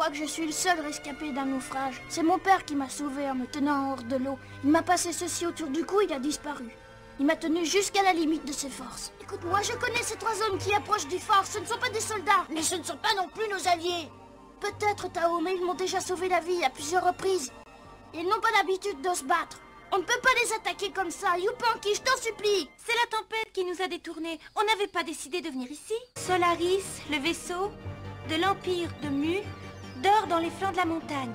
crois que je suis le seul rescapé d'un naufrage. C'est mon père qui m'a sauvé en me tenant hors de l'eau. Il m'a passé ceci autour du cou, il a disparu. Il m'a tenu jusqu'à la limite de ses forces. Écoute-moi, je connais ces 3 hommes qui approchent du fort. Ce ne sont pas des soldats, mais ce ne sont pas non plus nos alliés. Peut-être, Tao, mais ils m'ont déjà sauvé la vie à plusieurs reprises. Ils n'ont pas l'habitude de se battre. On ne peut pas les attaquer comme ça. Yupanqui, je t'en supplie. C'est la tempête qui nous a détournés. On n'avait pas décidé de venir ici. Solaris, le vaisseau de l'Empire de Mu, dort dans les flancs de la montagne.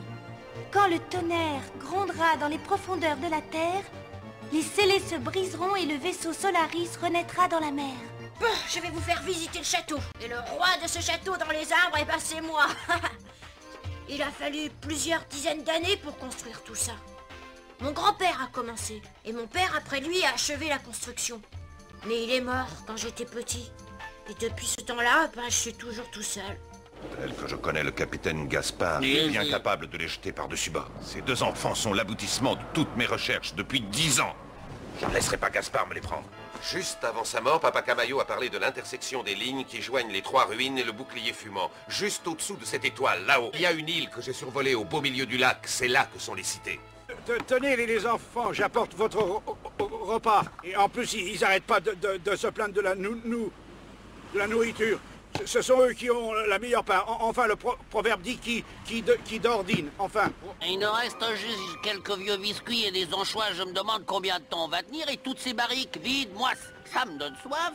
Quand le tonnerre grondera dans les profondeurs de la terre, les scellés se briseront et le vaisseau Solaris renaîtra dans la mer. Je vais vous faire visiter le château. Et le roi de ce château dans les arbres, eh ben c'est moi. Il a fallu plusieurs dizaines d'années pour construire tout ça. Mon grand-père a commencé, et mon père après lui a achevé la construction. Mais il est mort quand j'étais petit. Et depuis ce temps-là, ben, je suis toujours tout seul. Tel que je connais le capitaine Gaspard, il est bien capable de les jeter par-dessus bord. Ces 2 enfants sont l'aboutissement de toutes mes recherches depuis 10 ans. Je ne laisserai pas Gaspard me les prendre. Juste avant sa mort, Papa Camayo a parlé de l'intersection des lignes qui joignent les 3 ruines et le bouclier fumant. Juste au-dessous de cette étoile, là-haut, il y a une île que j'ai survolée au beau milieu du lac. C'est là que sont les cités. Tenez les enfants, j'apporte votre repas. Et en plus, ils n'arrêtent pas de se plaindre de la nourriture. Ce sont eux qui ont la meilleure part. Enfin, le proverbe dit qui dort dîne. Enfin. Il nous reste juste quelques vieux biscuits et des anchois. Je me demande combien de temps on va tenir et toutes ces barriques vides. Moi, ça me donne soif.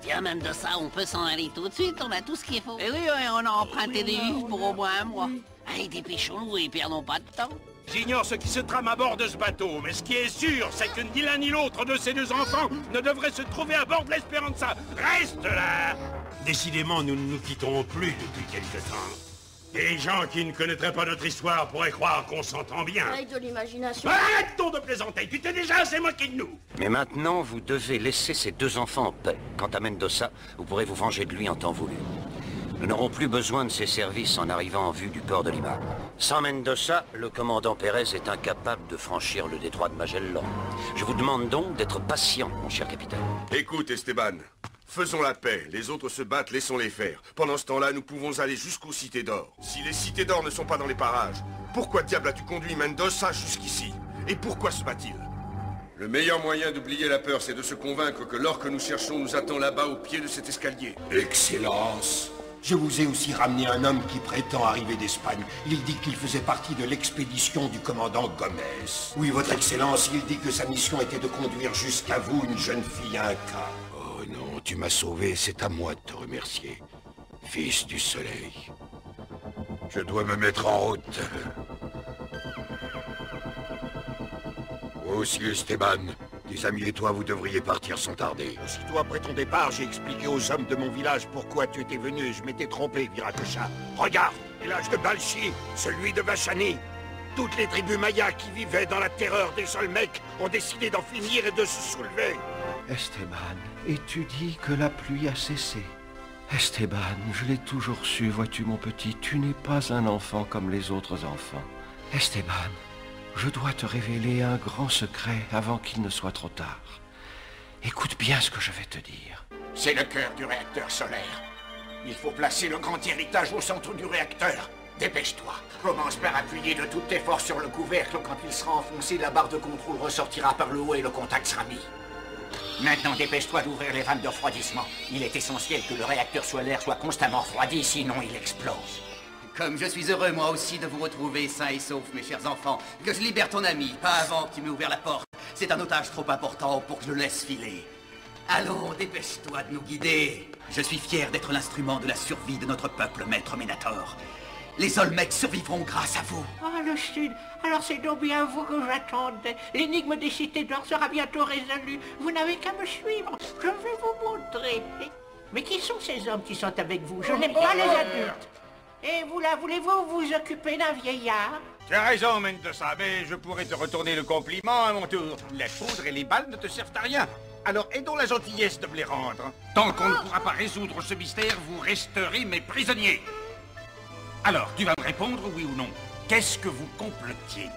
Tiens, même de ça, on peut s'en aller tout de suite. On a tout ce qu'il faut. Et oui, on a emprunté des vivres pour au moins un mois. Allez, dépêchons-nous et perdons pas de temps. J'ignore ce qui se trame à bord de ce bateau, mais ce qui est sûr, c'est que ni l'un ni l'autre de ces 2 enfants ne devrait se trouver à bord de l'Espéranza. Reste là! Décidément, nous ne nous quitterons plus depuis quelque temps. Des gens qui ne connaîtraient pas notre histoire pourraient croire qu'on s'entend bien. Avec de l'imagination. Arrête-toi de plaisanter, tu t'es déjà assez moqué de nous. Mais maintenant, vous devez laisser ces 2 enfants en paix. Quant à Mendoza, vous pourrez vous venger de lui en temps voulu. Nous n'aurons plus besoin de ses services en arrivant en vue du port de Lima. Sans Mendoza, le commandant Pérez est incapable de franchir le détroit de Magellan. Je vous demande donc d'être patient, mon cher capitaine. Écoute, Esteban, faisons la paix. Les autres se battent, laissons-les faire. Pendant ce temps-là, nous pouvons aller jusqu'aux cités d'or. Si les cités d'or ne sont pas dans les parages, pourquoi diable as-tu conduit Mendoza jusqu'ici? Et pourquoi se bat-il? Le meilleur moyen d'oublier la peur, c'est de se convaincre que l'or que nous cherchons nous attend là-bas au pied de cet escalier. Excellence! Je vous ai aussi ramené un homme qui prétend arriver d'Espagne. Il dit qu'il faisait partie de l'expédition du commandant Gomez. Oui, votre Excellence, il dit que sa mission était de conduire jusqu'à vous une jeune fille inca. Oh non, tu m'as sauvé, c'est à moi de te remercier. Fils du soleil. Je dois me mettre en route. Vous aussi, Esteban. Tes amis et toi, vous devriez partir sans tarder. Aussitôt après ton départ, j'ai expliqué aux hommes de mon village pourquoi tu étais venu. Je m'étais trompé, Viracocha. Regarde, village de Balchi, celui de Vachani. Toutes les tribus mayas qui vivaient dans la terreur des Olmecs ont décidé d'en finir et de se soulever. Esteban, et tu dis que la pluie a cessé. Esteban, je l'ai toujours su, vois-tu mon petit, tu n'es pas un enfant comme les autres enfants. Esteban, je dois te révéler un grand secret avant qu'il ne soit trop tard. Écoute bien ce que je vais te dire. C'est le cœur du réacteur solaire. Il faut placer le grand héritage au centre du réacteur. Dépêche-toi. Commence par appuyer de toutes tes forces sur le couvercle. Quand il sera enfoncé, la barre de contrôle ressortira par le haut et le contact sera mis. Maintenant, dépêche-toi d'ouvrir les vannes de refroidissement. Il est essentiel que le réacteur solaire soit constamment refroidi, sinon il explose. Comme je suis heureux, moi aussi, de vous retrouver sains et saufs, mes chers enfants. Que je libère ton ami, pas avant que tu m'aies ouvert la porte. C'est un otage trop important pour que je le laisse filer. Allons, dépêche-toi de nous guider. Je suis fier d'être l'instrument de la survie de notre peuple, maître Ménator. Les Olmecs survivront grâce à vous. Ah, le Sud. Alors c'est donc bien vous que j'attendais. L'énigme des cités d'or sera bientôt résolue. Vous n'avez qu'à me suivre. Je vais vous montrer. Mais qui sont ces hommes qui sont avec vous? Je n'aime pas les adultes. Et vous là, voulez-vous vous occuper d'un vieillard? Tu as raison, Mendoza, mais je pourrais te retourner le compliment à mon tour. Les poudres et les balles ne te servent à rien. Alors aidons la gentillesse de me les rendre. Tant qu'on ne pourra pas résoudre ce mystère, vous resterez mes prisonniers. Alors, tu vas me répondre, oui ou non? Qu'est-ce que vous complotiez?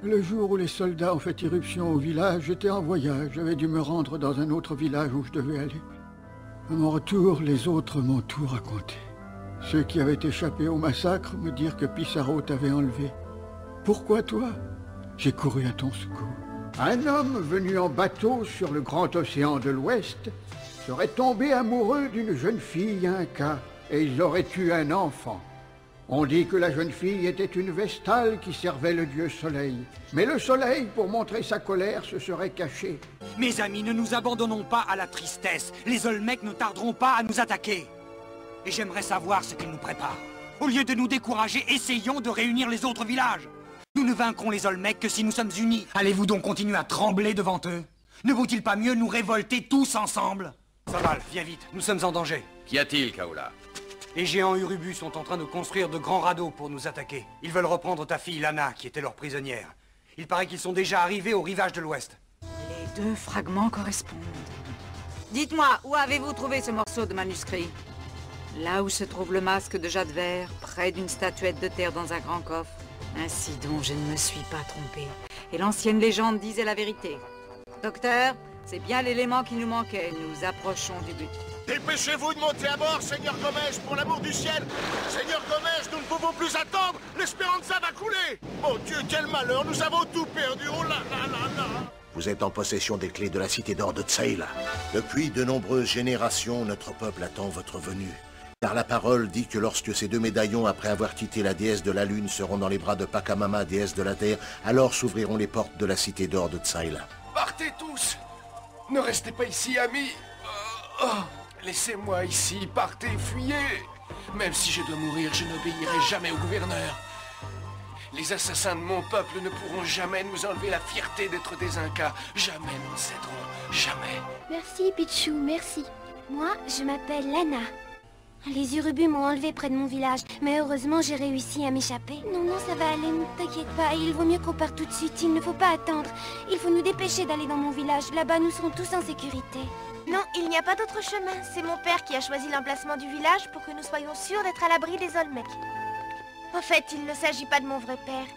Le jour où les soldats ont fait irruption au village, j'étais en voyage. J'avais dû me rendre dans un autre village où je devais aller. À mon retour, les autres m'ont tout raconté. Ceux qui avaient échappé au massacre me dirent que Pissarro t'avait enlevé. Pourquoi toi? J'ai couru à ton secours. Un homme venu en bateau sur le grand océan de l'Ouest serait tombé amoureux d'une jeune fille inca et ils auraient eu un enfant. On dit que la jeune fille était une Vestale qui servait le dieu Soleil. Mais le Soleil, pour montrer sa colère, se serait caché. Mes amis, ne nous abandonnons pas à la tristesse. Les Olmecs ne tarderont pas à nous attaquer. Et j'aimerais savoir ce qu'ils nous préparent. Au lieu de nous décourager, essayons de réunir les autres villages. Nous ne vaincrons les Olmecs que si nous sommes unis. Allez-vous donc continuer à trembler devant eux? Ne vaut-il pas mieux nous révolter tous ensemble? Saval, viens vite, nous sommes en danger. Qu'y a-t-il, Kaola? Les géants Urubus sont en train de construire de grands radeaux pour nous attaquer. Ils veulent reprendre ta fille, Lana, qui était leur prisonnière. Il paraît qu'ils sont déjà arrivés au rivage de l'Ouest. Les deux fragments correspondent. Dites-moi, où avez-vous trouvé ce morceau de manuscrit? Là où se trouve le masque de jade vert, près d'une statuette de terre dans un grand coffre. Ainsi donc, je ne me suis pas trompée. Et l'ancienne légende disait la vérité. Docteur, c'est bien l'élément qui nous manquait. Nous approchons du but. Dépêchez-vous de monter à bord, Seigneur Gomez, pour l'amour du ciel. Seigneur Gomez, nous ne pouvons plus attendre. L'Espéranza va couler. Mon Dieu, quel malheur, nous avons tout perdu. Oh là là là là. Vous êtes en possession des clés de la cité d'or de Tsaïla. Depuis de nombreuses générations, notre peuple attend votre venue. Car la parole dit que lorsque ces deux médaillons, après avoir quitté la déesse de la lune, seront dans les bras de Pachamama, déesse de la terre, alors s'ouvriront les portes de la cité d'or de Tsaïla. Partez tous. Ne restez pas ici, amis. Laissez-moi ici, partez, fuyez. Même si je dois mourir, je n'obéirai jamais au gouverneur. Les assassins de mon peuple ne pourront jamais nous enlever la fierté d'être des Incas. Jamais nous ne céderons, jamais. Merci, Pichou, merci. Moi, je m'appelle Lana. Les Urubus m'ont enlevé près de mon village, mais heureusement j'ai réussi à m'échapper. Non, non, ça va aller, ne t'inquiète pas, il vaut mieux qu'on parte tout de suite, il ne faut pas attendre. Il faut nous dépêcher d'aller dans mon village, là-bas nous serons tous en sécurité. Non, il n'y a pas d'autre chemin, c'est mon père qui a choisi l'emplacement du village pour que nous soyons sûrs d'être à l'abri des Olmecs. En fait, il ne s'agit pas de mon vrai père.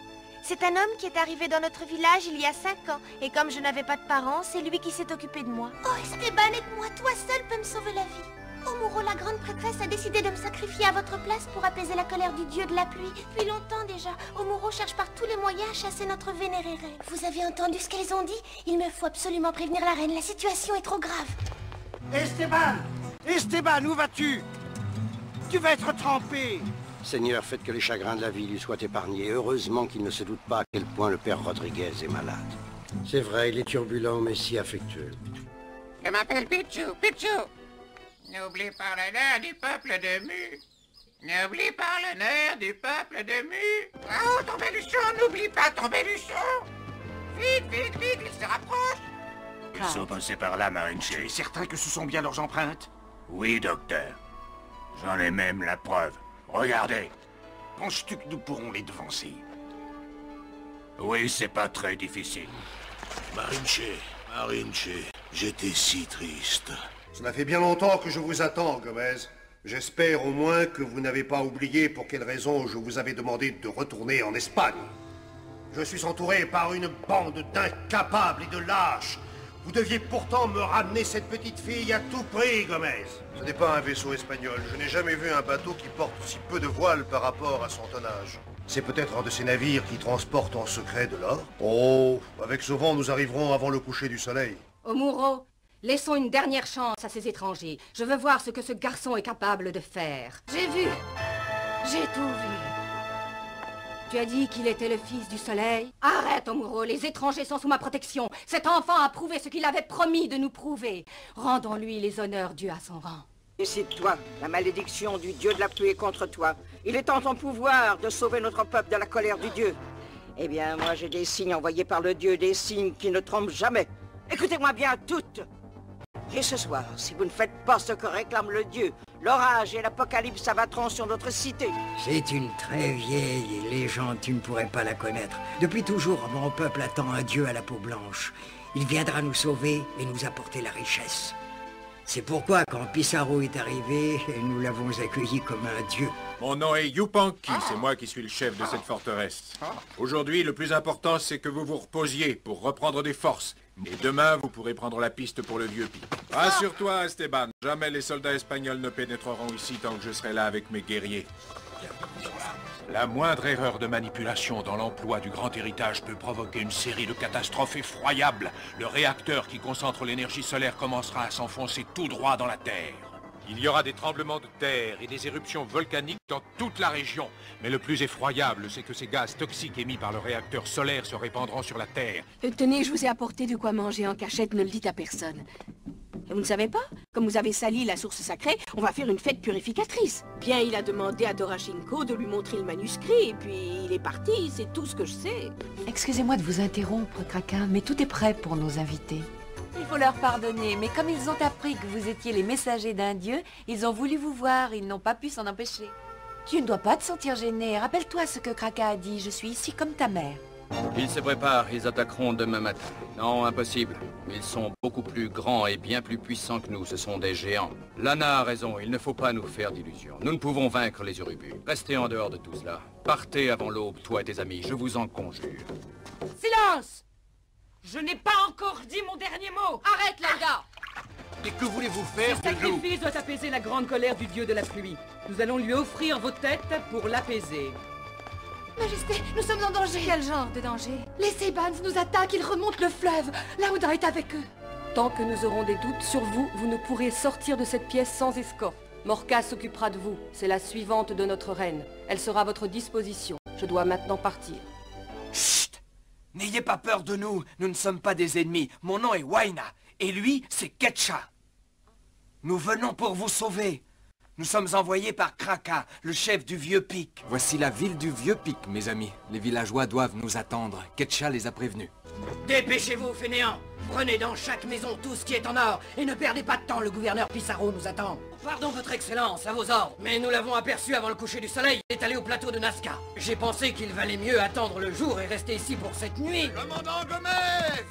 C'est un homme qui est arrivé dans notre village il y a 5 ans, et comme je n'avais pas de parents, c'est lui qui s'est occupé de moi. Oh, Esteban, aide-moi, toi seul peux me sauver la vie. Omuro, la grande prêtresse, a décidé de me sacrifier à votre place pour apaiser la colère du dieu de la pluie. Depuis longtemps déjà, Omuro cherche par tous les moyens à chasser notre vénérée reine. Vous avez entendu ce qu'elles ont dit? Il me faut absolument prévenir la reine, la situation est trop grave. Esteban! Esteban, où vas-tu? Tu vas être trempé! Seigneur, faites que les chagrins de la vie lui soient épargnés. Heureusement qu'il ne se doute pas à quel point le père Rodriguez est malade. C'est vrai, il est turbulent, mais si affectueux. Je m'appelle Pichou, Pichou. N'oublie pas l'honneur du peuple de Mu. N'oublie pas l'honneur du peuple de Mu. Oh, ton baluchon, n'oublie pas ton baluchon. Vite, vite, vite, il se rapproche. Ils sont passés par là, Marinche. Tu es certain que ce sont bien leurs empreintes? Oui, docteur. J'en ai même la preuve. Regardez. Penses-tu que nous pourrons les devancer? Oui, c'est pas très difficile. Marinche, j'étais si triste. Cela fait bien longtemps que je vous attends, Gomez. J'espère au moins que vous n'avez pas oublié pour quelle raison je vous avais demandé de retourner en Espagne. Je suis entouré par une bande d'incapables et de lâches. Vous deviez pourtant me ramener cette petite fille à tout prix, Gomez. Ce n'est pas un vaisseau espagnol. Je n'ai jamais vu un bateau qui porte si peu de voiles par rapport à son tonnage. C'est peut-être un de ces navires qui transportent en secret de l'or? Oh, avec ce vent, nous arriverons avant le coucher du soleil. Omuro, laissons une dernière chance à ces étrangers. Je veux voir ce que ce garçon est capable de faire. J'ai vu. J'ai tout vu. Tu as dit qu'il était le fils du soleil? Arrête, Omuro, les étrangers sont sous ma protection. Cet enfant a prouvé ce qu'il avait promis de nous prouver. Rendons-lui les honneurs dus à son rang. Décide-toi, la malédiction du dieu de la pluie est contre toi. Il est en ton pouvoir de sauver notre peuple de la colère du dieu. Eh bien, moi j'ai des signes envoyés par le dieu, des signes qui ne trompent jamais. Écoutez-moi bien toutes. Et ce soir, si vous ne faites pas ce que réclame le dieu, l'orage et l'apocalypse s'abattront sur notre cité. C'est une très vieille légende, tu ne pourrais pas la connaître. Depuis toujours, mon peuple attend un dieu à la peau blanche. Il viendra nous sauver et nous apporter la richesse. C'est pourquoi, quand Pissarro est arrivé, nous l'avons accueilli comme un dieu. Mon nom est Yupanqui, c'est moi qui suis le chef de cette forteresse. Aujourd'hui, le plus important, c'est que vous vous reposiez pour reprendre des forces. Et demain, vous pourrez prendre la piste pour le vieux pic. Rassure-toi, Esteban, jamais les soldats espagnols ne pénétreront ici tant que je serai là avec mes guerriers. La moindre erreur de manipulation dans l'emploi du grand héritage peut provoquer une série de catastrophes effroyables. Le réacteur qui concentre l'énergie solaire commencera à s'enfoncer tout droit dans la Terre. Il y aura des tremblements de terre et des éruptions volcaniques dans toute la région. Mais le plus effroyable, c'est que ces gaz toxiques émis par le réacteur solaire se répandront sur la Terre. Tenez, je vous ai apporté de quoi manger en cachette, ne le dites à personne. Et vous ne savez pas? Comme vous avez sali la source sacrée, on va faire une fête purificatrice. Bien, il a demandé à Doroshenko de lui montrer le manuscrit, et puis il est parti, c'est tout ce que je sais. Excusez-moi de vous interrompre, Kraken, mais tout est prêt pour nos invités. Il faut leur pardonner, mais comme ils ont appris que vous étiez les messagers d'un dieu, ils ont voulu vous voir, ils n'ont pas pu s'en empêcher. Tu ne dois pas te sentir gêné, rappelle-toi ce que Kraken a dit, je suis ici comme ta mère. Ils se préparent, ils attaqueront demain matin. Non, impossible. Ils sont beaucoup plus grands et bien plus puissants que nous, ce sont des géants. Lana a raison, il ne faut pas nous faire d'illusions. Nous ne pouvons vaincre les Urubus. Restez en dehors de tout cela. Partez avant l'aube, toi et tes amis, je vous en conjure. Silence! Je n'ai pas encore dit mon dernier mot. Arrête, Laoda! Et que voulez-vous faire Ce sacrifice doit apaiser la grande colère du dieu de la pluie. Nous allons lui offrir vos têtes pour l'apaiser. Majesté, nous sommes en danger. Quel genre de danger? Les Sebans nous attaquent, ils remontent le fleuve. Laoda est avec eux. Tant que nous aurons des doutes sur vous, vous ne pourrez sortir de cette pièce sans escorte. Morka s'occupera de vous. C'est la suivante de notre reine. Elle sera à votre disposition. Je dois maintenant partir. Chut! N'ayez pas peur de nous. Nous ne sommes pas des ennemis. Mon nom est Waina. Et lui, c'est Ketcha. Nous venons pour vous sauver. Nous sommes envoyés par Kraken, le chef du Vieux Pic. Voici la ville du Vieux Pic, mes amis. Les villageois doivent nous attendre. Ketcha les a prévenus. Dépêchez-vous, fainéants. Prenez dans chaque maison tout ce qui est en or. Et ne perdez pas de temps, le gouverneur Pissarro nous attend. Pardon, votre excellence, à vos ordres. Mais nous l'avons aperçu avant le coucher du soleil. Il est allé au plateau de Nazca. J'ai pensé qu'il valait mieux attendre le jour et rester ici pour cette nuit. Commandant Gomez!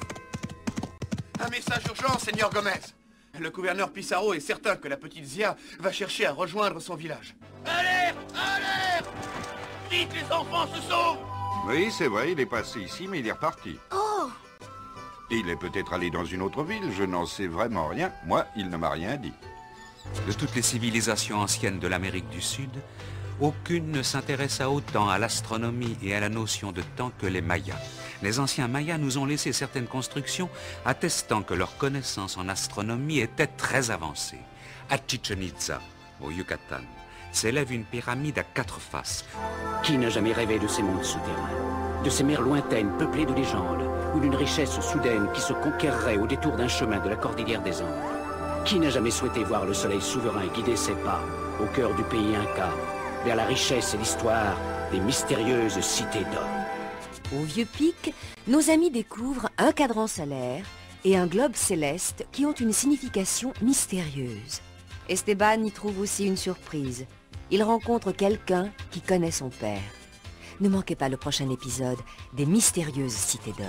Un message urgent, Seigneur Gomez. Le gouverneur Pissarro est certain que la petite Zia va chercher à rejoindre son village. Alerte! Alerte! Vite, les enfants se sauvent! Oui, c'est vrai, il est passé ici, mais il est reparti. Oh! Il est peut-être allé dans une autre ville, je n'en sais vraiment rien. Moi, il ne m'a rien dit. De toutes les civilisations anciennes de l'Amérique du Sud, aucune ne s'intéressa autant à l'astronomie et à la notion de temps que les Mayas. Les anciens Mayas nous ont laissé certaines constructions attestant que leur connaissance en astronomie était très avancée. À Chichen Itza, au Yucatan, s'élève une pyramide à 4 faces. Qui n'a jamais rêvé de ces mondes souterrains, de ces mers lointaines peuplées de légendes, ou d'une richesse soudaine qui se conquerrait au détour d'un chemin de la cordillère des Andes? Qui n'a jamais souhaité voir le soleil souverain guider ses pas au cœur du pays Inca, vers la richesse et l'histoire des mystérieuses cités d'or? Au Vieux Pic, nos amis découvrent un cadran solaire et un globe céleste qui ont une signification mystérieuse. Esteban y trouve aussi une surprise. Il rencontre quelqu'un qui connaît son père. Ne manquez pas le prochain épisode des mystérieuses cités d'or.